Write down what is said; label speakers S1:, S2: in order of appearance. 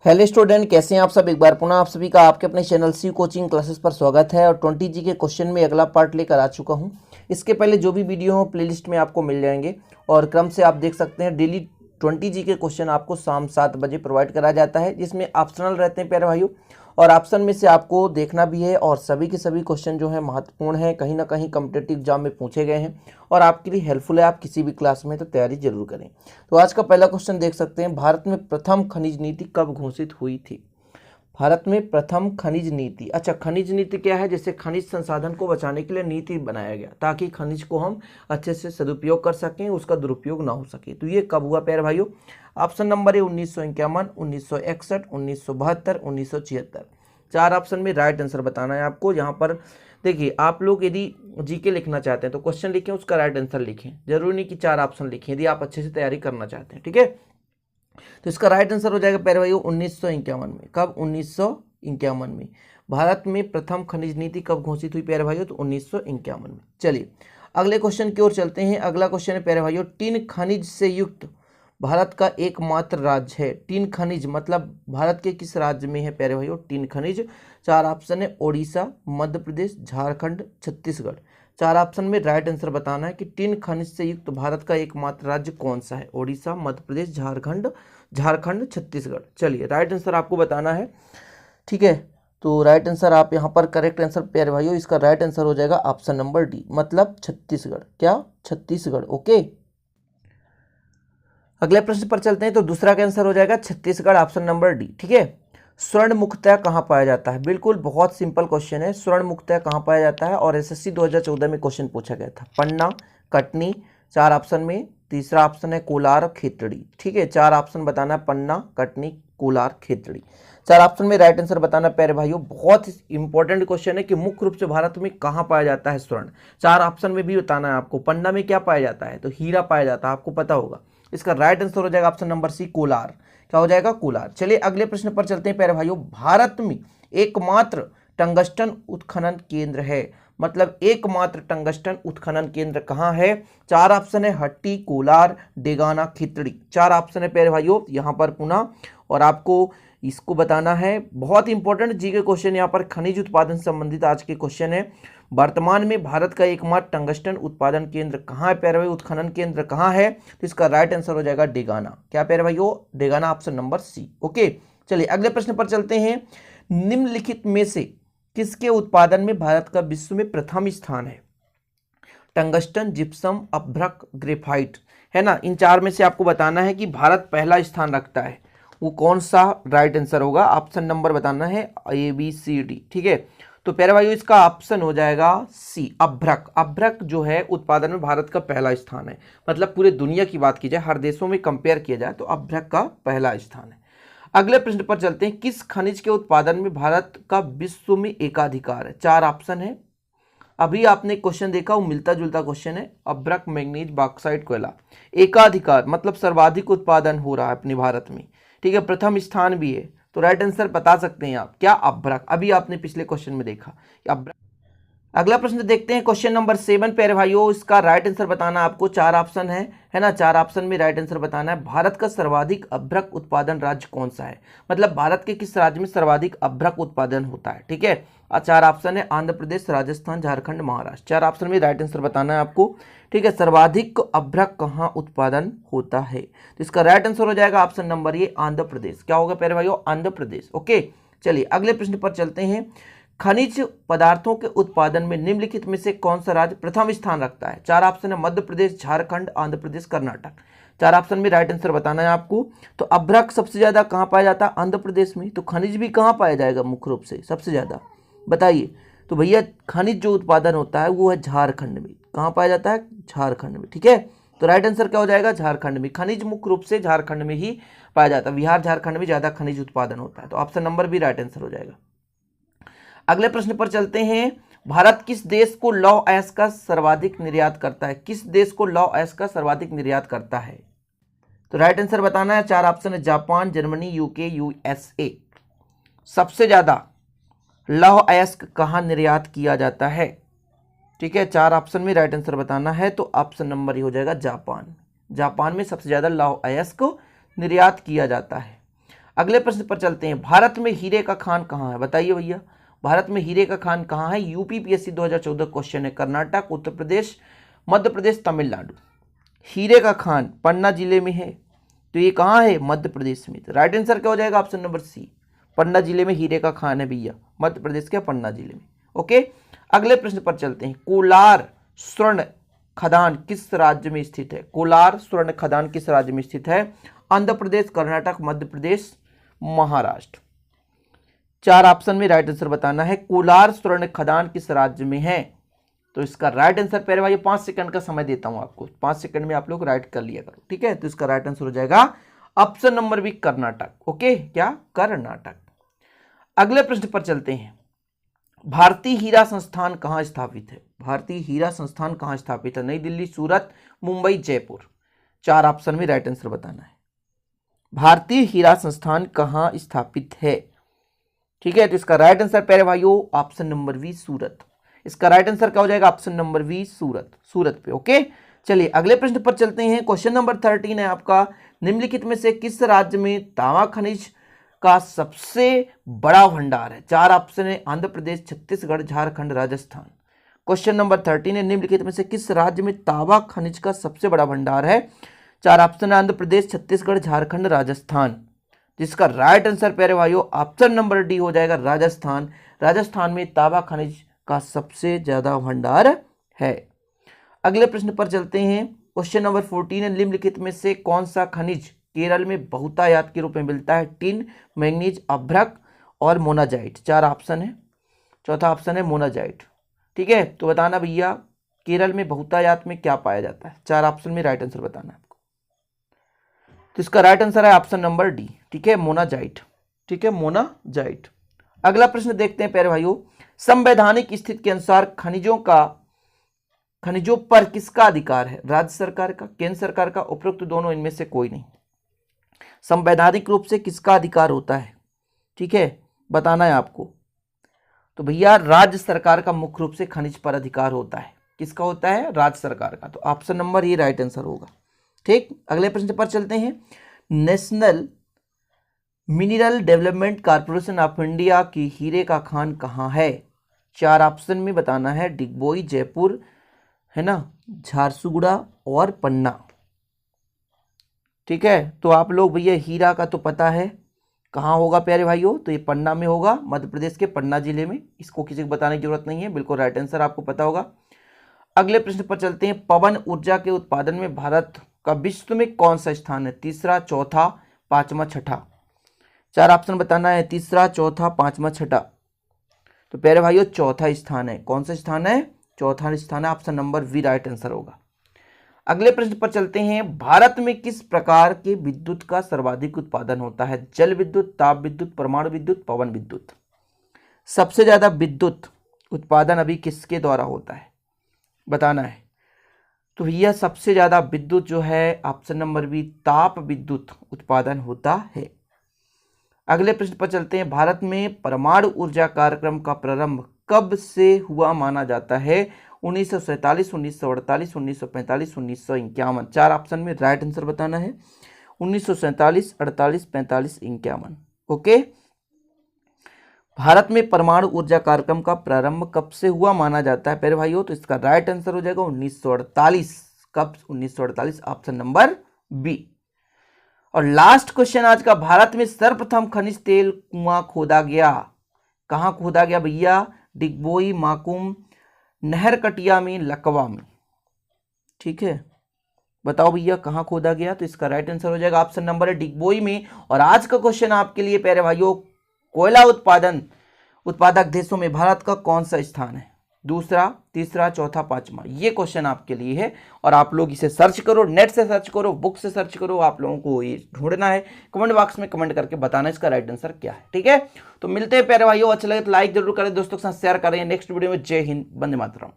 S1: Hello student, कैसे हैं आप सब। एक बार पुनः आप सभी का आपके अपने चैनल सी कोचिंग क्लासेस पर स्वागत है। और 20 जी के क्वेश्चन में अगला पार्ट लेकर आ चुका हूं। इसके पहले जो भी वीडियो हो प्लेलिस्ट में आपको मिल जाएंगे और क्रम से आप देख सकते हैं। डेली 20 जी के क्वेश्चन आपको शाम 7 बजे प्रोवाइड करा जाता है, जिसमें ऑप्शनल रहते हैं प्यारे भाइयों। और ऑप्शन में से आपको देखना भी है और सभी के सभी क्वेश्चन जो है महत्वपूर्ण है, कहीं ना कहीं कॉम्पिटिटिव एग्जाम में पूछे गए हैं और आपके लिए हेल्पफुल है। आप किसी भी क्लास में तो तैयारी जरूर करें। तो आज का पहला क्वेश्चन देख सकते हैं, भारत में प्रथम खनिज नीति कब घोषित हुई थी। भारत में प्रथम खनिज नीति। अच्छा, खनिज नीति क्या है? जैसे खनिज संसाधन को बचाने के लिए नीति बनाया गया ताकि खनिज को हम अच्छे से सदुपयोग कर सकें, उसका दुरुपयोग ना हो सके। तो ये कब हुआ प्यारे भाइयों? ऑप्शन नंबर है 1951, 1961, 1972, 1976। चार ऑप्शन में राइट आंसर बताना है आपको। यहाँ पर देखिए, आप लोग यदि जीके लिखना चाहते हैं तो क्वेश्चन लिखें, उसका राइट आंसर लिखें। जरूरी नहीं कि चार ऑप्शन लिखें यदि आप अच्छे से तैयारी करना चाहते हैं, ठीक है। तो इसका राइट आंसर हो जाएगा प्यारे भाइयों 1951 में। कब? 1951 में। भारत में प्रथम खनिज नीति कब घोषित हुई प्यारे भाइयों? तो 1951 में। चलिए अगले क्वेश्चन की ओर चलते हैं। अगला क्वेश्चन है प्यारे भाइयों, टिन खनिज से युक्त भारत का एकमात्र राज्य है। टिन खनिज मतलब भारत के किस राज्य में है प्यारे भाइयों टिन खनिज? चार ऑप्शन है, ओडिशा, मध्य प्रदेश, झारखंड, छत्तीसगढ़। चार ऑप्शन में राइट आंसर बताना है कि टिन खनिज से युक्त भारत का एकमात्र राज्य कौन सा है। ओडिशा, मध्य प्रदेश, झारखंड, छत्तीसगढ़। चलिए राइट आंसर आपको बताना है, ठीक है। तो राइट आंसर आप यहाँ पर करेक्ट आंसर प्यारे भाइयों, इसका राइट आंसर हो जाएगा ऑप्शन नंबर डी, मतलब छत्तीसगढ़। क्या? छत्तीसगढ़। ओके, अगले प्रश्न पर चलते हैं। तो दूसरा का आंसर हो जाएगा छत्तीसगढ़, ऑप्शन नंबर डी, ठीक है। स्वर्ण मुक्तया कहाँ पाया जाता है? बिल्कुल बहुत सिंपल क्वेश्चन है। स्वर्ण मुक्तया कहाँ पाया जाता है? और एसएससी 2014 में क्वेश्चन पूछा गया था। पन्ना, कटनी, चार ऑप्शन में। तीसरा ऑप्शन है कोलार, खेतड़ी, ठीक है। चार ऑप्शन बताना, पन्ना, कटनी, कोलार, खेतड़ी। चार ऑप्शन में राइट आंसर बताना प्यारे भाइयों। बहुत इंपॉर्टेंट क्वेश्चन है कि मुख्य रूप से भारत में कहाँ पाया जाता है स्वर्ण। चार ऑप्शन में भी बताना है आपको। पन्ना में क्या पाया जाता है? तो हीरा पाया जाता है, आपको पता होगा। इसका राइट आंसर हो जाएगा ऑप्शन नंबर सी, कोलार। क्या हो जाएगा? कोलार। चलिए अगले प्रश्न पर चलते हैं प्यारे भाइयों। भारत में एकमात्र टंगस्टन उत्खनन केंद्र है, मतलब एकमात्र टंगस्टन उत्खनन केंद्र कहां है? चार ऑप्शन है, हट्टी, कोलार, डेगाना, खितड़ी। चार ऑप्शन है प्यारे भाइयों यहां पर पुनः, और आपको इसको बताना है। बहुत इंपॉर्टेंट जी के क्वेश्चन यहाँ पर खनिज उत्पादन संबंधित आज के क्वेश्चन है। वर्तमान में भारत का एकमात्र टंगस्टन उत्पादन केंद्र कहाँ है प्यारे भाई? उत्खनन केंद्र कहाँ है? तो इसका राइट आंसर हो जाएगा डेगाना। क्या प्यारे भाइयों? Degana, option number C. Okay, चलिए अगले प्रश्न पर चलते हैं। निम्नलिखित में से किसके उत्पादन में भारत का विश्व में प्रथम स्थान है? टंगस्टन, जिप्सम, अभ्रक, ग्रेफाइट, है ना। इन चार में से आपको बताना है कि भारत पहला स्थान रखता है, वो कौन सा राइट आंसर होगा। ऑप्शन नंबर बताना है ABCD, ठीक है। तो प्यारे भाइयों इसका ऑप्शन हो जाएगा सी, अभ्रक। अभ्रक जो है उत्पादन में भारत का पहला स्थान है, मतलब पूरे दुनिया की बात की जाए, हर देशों में कंपेयर किया जाए तो अभ्रक का पहला स्थान है। अगले प्रश्न पर चलते हैं। किस खनिज के उत्पादन में भारत का विश्व में एकाधिकार है? चार ऑप्शन है। अभी आपने क्वेश्चन देखा, वो मिलता जुलता क्वेश्चन है। अभ्रक, मैग्नीज, बॉक्साइट, कोयला। एकाधिकार मतलब सर्वाधिक उत्पादन हो रहा है अपने भारत में, ठीक है। प्रथम स्थान भी है, तो राइट आंसर बता सकते हैं आप। क्या? अभ्रक। अभी आपने पिछले क्वेश्चन में देखा अभ्रक। अगला प्रश्न देखते हैं, क्वेश्चन नंबर 7 प्यारे भाइयों। इसका राइट आंसर बताना आपको। चार ऑप्शन है ना। चार ऑप्शन में राइट आंसर बताना है। भारत का सर्वाधिक अभ्रक उत्पादन राज्य कौन सा है? मतलब भारत के किस राज्य में सर्वाधिक अभ्रक उत्पादन होता है, ठीक है। और चार ऑप्शन है, आंध्र प्रदेश, राजस्थान, झारखंड, महाराष्ट्र। चार ऑप्शन में राइट आंसर बताना है आपको, ठीक है। सर्वाधिक अभ्रक कहाँ उत्पादन होता है? तो इसका राइट आंसर हो जाएगा option number A, Andhra Pradesh. क्या होगा प्यारे भाइयों? आंध्र प्रदेश। ओके, चलिए अगले प्रश्न पर चलते हैं। खनिज पदार्थों के उत्पादन में निम्नलिखित में से कौन सा राज्य प्रथम स्थान रखता है? चार ऑप्शन है, मध्य प्रदेश, झारखंड, आंध्र प्रदेश, कर्नाटक। चार ऑप्शन में राइट आंसर बताना है आपको। तो अभ्रक सबसे ज्यादा कहां पाया जाता है? आंध्र प्रदेश में। तो खनिज भी कहां पाया जाएगा मुख्य रूप से सबसे ज्यादा? बताइए। तो भैया खनिज जो उत्पादन होता है वो है झारखंड में। कहां पाया जाता है? झारखंड में, ठीक है। तो राइट आंसर क्या हो जाएगा? झारखंड में। खनिज मुख्य रूप से झारखंड में ही पाया जाता है। बिहार, झारखंड में ज्यादा खनिज उत्पादन होता है, तो ऑप्शन नंबर भी राइट आंसर हो जाएगा। अगले प्रश्न पर चलते हैं। भारत किस देश को लौह अयस्क का सर्वाधिक निर्यात करता है? किस देश को लौह अयस्क का सर्वाधिक निर्यात करता है? तो राइट आंसर बताना है। चार ऑप्शन है, जापान, जर्मनी, यूके, USA। सबसे ज्यादा लौह अयस्क कहां निर्यात किया जाता है? ठीक है, चार ऑप्शन में राइट आंसर बताना है। तो ऑप्शन नंबर ही हो जाएगा जापान। जापान में सबसे ज्यादा लौह अयस्क निर्यात किया जाता है। अगले प्रश्न पर चलते हैं, भारत में हीरे का खान कहाँ है, बताइए भैया, भारत में हीरे का खान कहाँ है। यूपीपीएससी 2014 क्वेश्चन है, कर्नाटक, उत्तर प्रदेश, मध्य प्रदेश, तमिलनाडु। हीरे का खान पन्ना जिले में है, तो ये कहाँ है, मध्य प्रदेश में। तो राइट आंसर क्या हो जाएगा, ऑप्शन नंबर सी, पन्ना जिले में हीरे का खान है भैया, मध्य प्रदेश के पन्ना जिले में। ओके, अगले प्रश्न पर चलते हैं, कोलार स्वर्ण खदान किस राज्य में स्थित है। कोलार स्वर्ण खदान किस राज्य में स्थित है, आंध्र प्रदेश, कर्नाटक, मध्य प्रदेश, महाराष्ट्र। 4 ऑप्शन में राइट आंसर बताना है। कोलार स्वर्ण खदान किस राज्य में है, तो इसका राइट आंसर प्यारे भाई 5 सेकंड का समय देता हूं आपको, 5 सेकंड में आप लोग राइट कर लिया करो, ठीक है। तो इसका राइट आंसर हो जाएगा option number B, Karnataka. Okay, क्या, कर्नाटक। अगले प्रश्न पर चलते हैं, भारतीय हीरा संस्थान कहां स्थापित है। भारतीय हीरा संस्थान कहां स्थापित है, नई दिल्ली, सूरत, मुंबई, जयपुर। 4 ऑप्शन में राइट आंसर बताना है। भारतीय हीरा संस्थान कहां स्थापित है, ठीक है। तो इसका राइट आंसर प्यारे भाइयों ऑप्शन नंबर बी, सूरत। इसका राइट आंसर क्या हो जाएगा, ऑप्शन नंबर बी, सूरत, सूरत पे। ओके, चलिए अगले प्रश्न पर चलते हैं। क्वेश्चन नंबर 13 है आपका, निम्नलिखित में से किस राज्य में तांबा खनिज का सबसे बड़ा भंडार है। 4 ऑप्शन है, आंध्र प्रदेश, छत्तीसगढ़, झारखंड, राजस्थान। क्वेश्चन नंबर 13 है, निम्नलिखित में से किस राज्य में तांबा खनिज का सबसे बड़ा भंडार है। 4 ऑप्शन है, आंध्र प्रदेश, छत्तीसगढ़, झारखंड, राजस्थान। जिसका राइट आंसर प्यारे भाइयों ऑप्शन नंबर डी हो जाएगा, राजस्थान। राजस्थान में तांबा खनिज का सबसे ज्यादा भंडार है। अगले प्रश्न पर चलते हैं। क्वेश्चन नंबर 14 है, निम्नलिखित में से कौन सा खनिज केरल में बहुतायत के रूप में मिलता है। टिन, मैंगनीज, अभ्रक और मोनाजाइट। 4 ऑप्शन है, चौथा ऑप्शन है मोनाजाइट, ठीक है। तो बताना भैया केरल में बहुतायत में क्या पाया जाता है, 4 ऑप्शन में राइट आंसर बताना है आपको। तो इसका राइट आंसर है ऑप्शन नंबर डी, ठीक है, मोनाजाइट, ठीक है, मोनाजाइट। अगला प्रश्न देखते हैं प्यारे भाइयों, संवैधानिक स्थिति के अनुसार खनिजों पर किसका अधिकार है। राज्य सरकार का, केंद्र सरकार का, उपरोक्त दोनों, इनमें से कोई नहीं। संवैधानिक रूप से किसका अधिकार होता है, ठीक है, बताना है आपको। तो भैया राज्य सरकार का मुख्य रूप से खनिज पर अधिकार होता है। किसका होता है, राज्य सरकार का। तो ऑप्शन नंबर ये राइट आंसर होगा, ठीक। अगले प्रश्न पर चलते हैं, national mineral development corporation of India की हीरे का खान कहाँ है। 4 ऑप्शन में बताना है, डिगबोई, जयपुर, है ना, झारसुगुड़ा और पन्ना, ठीक है। तो आप लोग भैया हीरा का तो पता है कहाँ होगा प्यारे भाइयों, तो ये पन्ना में होगा, मध्य प्रदेश के पन्ना जिले में। इसको किसी को बताने की जरूरत नहीं है, बिल्कुल राइट आंसर आपको पता होगा। अगले प्रश्न पर चलते हैं, पवन ऊर्जा के उत्पादन में भारत का विश्व में कौन सा स्थान है। तीसरा, चौथा, पांचवा, छठा। 4 ऑप्शन बताना है, तीसरा, चौथा, पांचवा, छठा। तो प्यारे भाइयों चौथा स्थान है। कौन सा स्थान है, चौथा स्थान है, option number B right answer होगा। अगले प्रश्न पर चलते हैं, भारत में किस प्रकार के विद्युत का सर्वाधिक उत्पादन होता है। जल विद्युत, ताप विद्युत, परमाणु विद्युत, पवन विद्युत। सबसे ज्यादा विद्युत उत्पादन अभी किसके द्वारा होता है, बताना है। तो भैया सबसे ज्यादा विद्युत जो है, ऑप्शन नंबर बी, ताप विद्युत उत्पादन होता है। अगले प्रश्न पर चलते हैं, भारत में परमाणु ऊर्जा कार्यक्रम का प्रारंभ कब से हुआ माना जाता है। 1947, 1948, 1945, 1951। 4 ऑप्शन में राइट आंसर बताना है, 1947, 48, 45, 51। ओके, भारत में परमाणु ऊर्जा कार्यक्रम का प्रारंभ कब से हुआ माना जाता है प्यारे भाइयों। तो इसका राइट आंसर हो जाएगा 1948। कब, 1948, ऑप्शन नंबर बी। और लास्ट क्वेश्चन आज का, भारत में सर्वप्रथम खनिज तेल कुआं खोदा गया, कहां खोदा गया भैया। डिगबोई, माकुम, नहरकटिया में, लकवा में, ठीक है। बताओ भैया कहां खोदा गया। तो इसका राइट आंसर हो जाएगा ऑप्शन नंबर है डिगबोई में। और आज का क्वेश्चन आपके लिए प्यारे भाइयों, कोयला उत्पादक देशों में भारत का कौन सा स्थान है। दूसरा, तीसरा, चौथा, पांचवा, ये क्वेश्चन आपके लिए है। और आप लोग इसे सर्च करो, नेट से सर्च करो, बुक से सर्च करो, आप लोगों को ये ढूंढना है। कमेंट बॉक्स में कमेंट करके बताना इसका राइट आंसर क्या है, ठीक है। तो मिलते हैं प्यारे भाइयों, अच्छा लगे तो लाइक जरूर करें, दोस्तों के साथ शेयर करें। नेक्स्ट वीडियो में जय हिंद, वंदे मातरम।